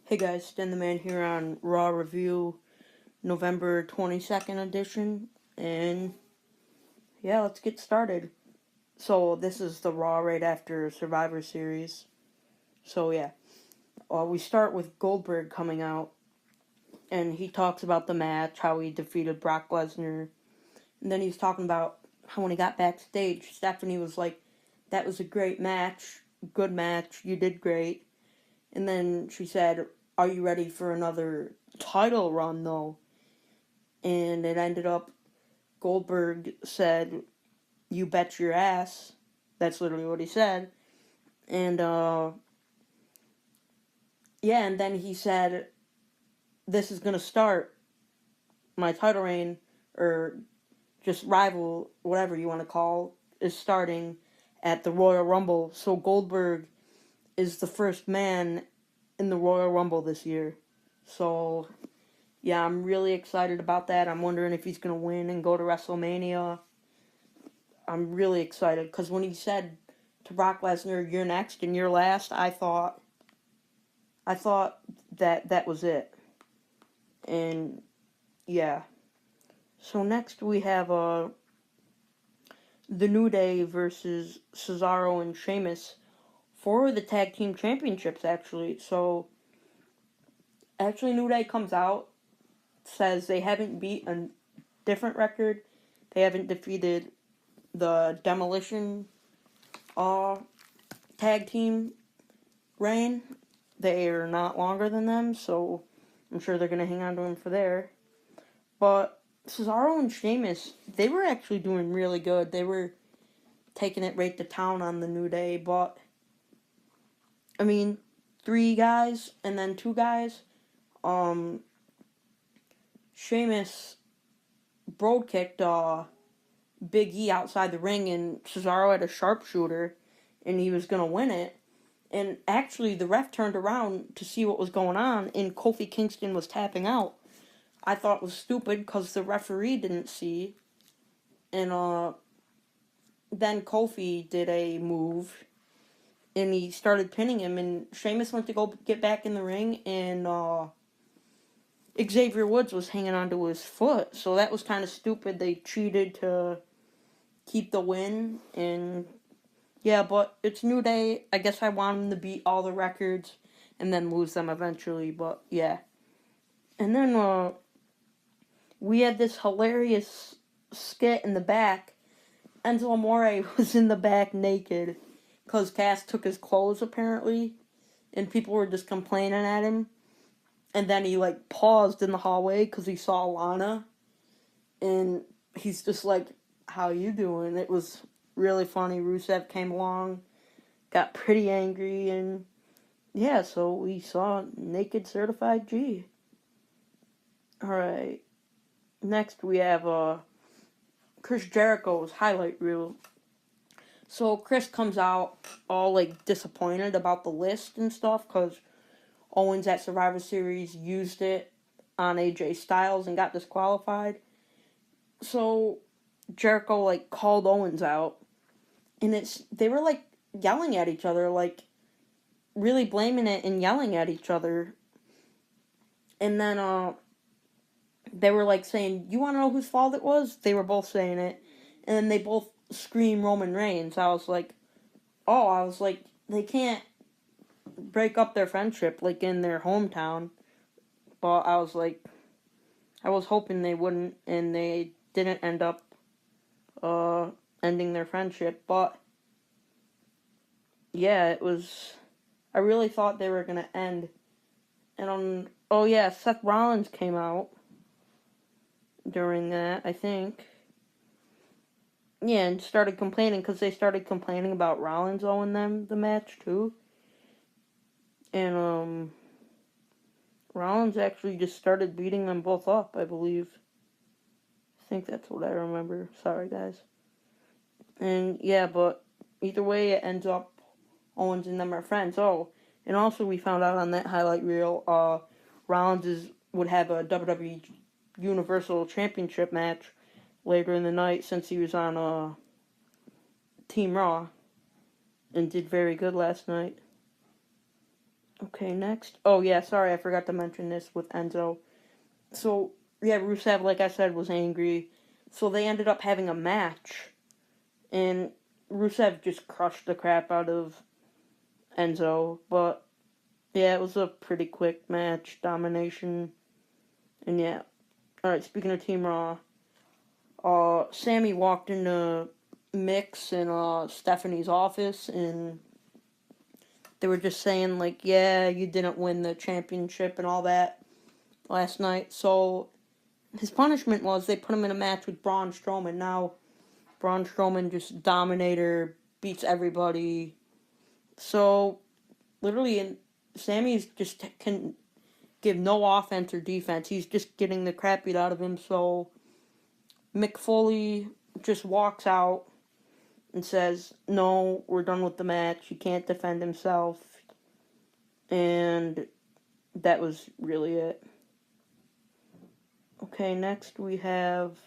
Hey guys, Stan the Man here on Raw Review, November 22nd edition, and yeah, let's get started. So this is the Raw right after Survivor Series. So yeah, we start with Goldberg coming out, and he talks about the match, how he defeated Brock Lesnar, and then he's talking about how when he got backstage, Stephanie was like, "That was a great match, good match, you did great," and then she said, "Are you ready for another title run though?" And it ended up Goldberg said, "You bet your ass." That's literally what he said. And yeah, and then he said, "This is gonna start my title reign, or just rival, whatever you want to call, is starting at the Royal Rumble." So Goldberg is the first man in the Royal Rumble this year. So yeah, I'm really excited about that. I'm wondering if he's gonna win and go to WrestleMania. I'm really excited because when he said to Brock Lesnar, "You're next and you're last," I thought that was it. And yeah. So next we have the New Day versus Cesaro and Sheamus for the tag team championships actually. So actually New Day comes out, says they haven't beat a different record. They haven't defeated the Demolition tag team reign. They are not longer than them, so I'm sure they're going to hang on to him for there. But Cesaro and Sheamus, they were actually doing really good. They were taking it right to town on the New Day, but I mean, 3 guys and then 2 guys. Sheamus broad kicked Big E outside the ring, and Cesaro had a sharpshooter, and he was gonna win it. And actually, the ref turned around to see what was going on, and Kofi Kingston was tapping out. I thought it was stupid because the referee didn't see. And then Kofi did a move, and he started pinning him, and Sheamus went to go get back in the ring, and Xavier Woods was hanging onto his foot. So that was kind of stupid. They cheated to keep the win, and yeah, but it's New Day. I guess I want them to beat all the records and then lose them eventually, but yeah. And then we had this hilarious skit in the back. Enzo Amore was in the back naked because Cass took his clothes apparently, and people were just complaining at him. And then he like paused in the hallway because he saw Lana, and he's just like, "How you doing?" It was really funny. Rusev came along, got pretty angry, and yeah, so we saw Naked Certified G. Alright, next we have Chris Jericho's highlight reel. So Chris comes out all like disappointed about the list and stuff because Owens at Survivor Series used it on AJ Styles and got disqualified. So Jericho like called Owens out, and they were like yelling at each other, like really blaming it and yelling at each other. And then they were like saying, "You want to know whose fault it was?" They were both saying it, and then they both scream Roman Reigns. I was like, they can't break up their friendship like in their hometown. But I was hoping they wouldn't, and they didn't end up ending their friendship. But yeah, I really thought they were gonna end. And oh yeah, Seth Rollins came out during that, I think. Yeah, and started complaining because they started complaining about Rollins owing them the match too. And Rollins actually just started beating them both up, I believe. I think that's what I remember. Sorry, guys. And yeah, but either way, it ends up Owens and them are friends. Oh, and also we found out on that highlight reel, Rollins would have a WWE Universal Championship match later in the night since he was on Team Raw and did very good last night. Okay, next. Oh, yeah, sorry, I forgot to mention this with Enzo. So, yeah, Rusev, like I said, was angry. So they ended up having a match. And Rusev just crushed the crap out of Enzo. But, yeah, it was a pretty quick match. Domination. And, yeah. Alright, speaking of Team Raw. Sammy walked into Mick's and Stephanie's office. And they were just saying, like, yeah, you didn't win the championship and all that last night. So his punishment was they put him in a match with Braun Strowman. Now, Braun Strowman just dominator, beats everybody. So, literally, Sammy's just can give no offense or defense. He's just getting the crap beat out of him. So, Mick Foley just walks out and says, no, we're done with the match. He can't defend himself. And that was really it. Okay, next we have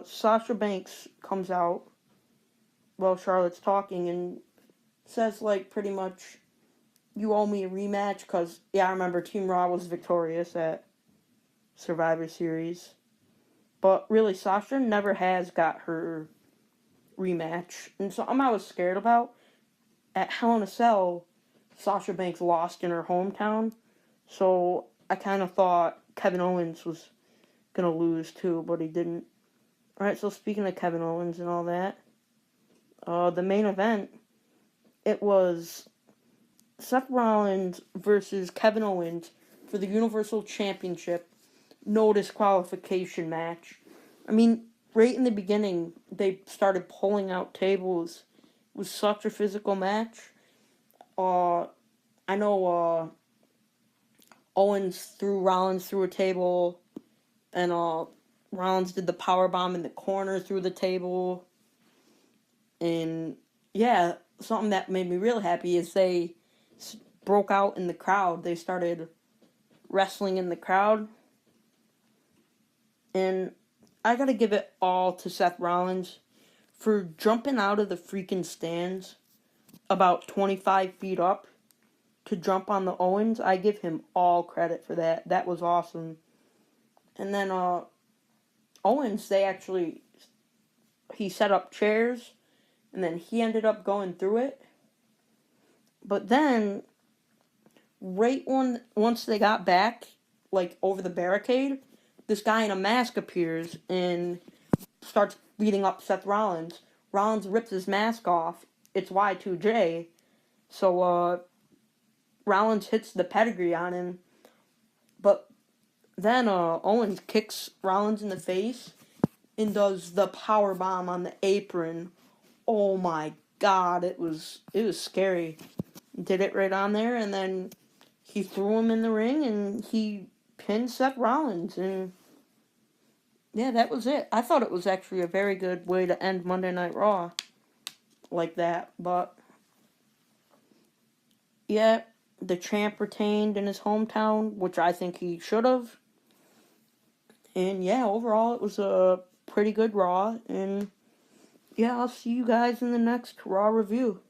Sasha Banks comes out while Charlotte's talking and says, like, pretty much, you owe me a rematch, because, yeah, I remember Team Raw was victorious at Survivor Series. But really, Sasha never has got her rematch. And something I was scared about, at Hell in a Cell, Sasha Banks lost in her hometown. So I kind of thought Kevin Owens was going to lose too, but he didn't. Alright, so speaking of Kevin Owens and all that, the main event, it was Seth Rollins versus Kevin Owens for the Universal Championship no disqualification match. I mean, right in the beginning, they started pulling out tables. It was such a physical match. I know Owens threw Rollins through a table, and Rollins did the power bomb in the corner through the table. And yeah, something that made me real happy is they broke out in the crowd. They started wrestling in the crowd. And I gotta give it all to Seth Rollins for jumping out of the freaking stands about 25 feet up to jump on the Owens. I give him all credit for that. That was awesome. And then Owens, he set up chairs, and then he ended up going through it. But then, once they got back, like, over the barricade, this guy in a mask appears and starts beating up Seth Rollins. Rollins rips his mask off. It's Y2J. So, Rollins hits the pedigree on him. But then, Owens kicks Rollins in the face and does the power bomb on the apron. Oh my god, it was scary. Did it right on there, and then he threw him in the ring, and he pinned Seth Rollins, and yeah, that was it. I thought it was actually a very good way to end Monday Night Raw like that, but yeah, the champ retained in his hometown, which I think he should have. And yeah, overall, it was a pretty good Raw, and yeah, I'll see you guys in the next Raw review.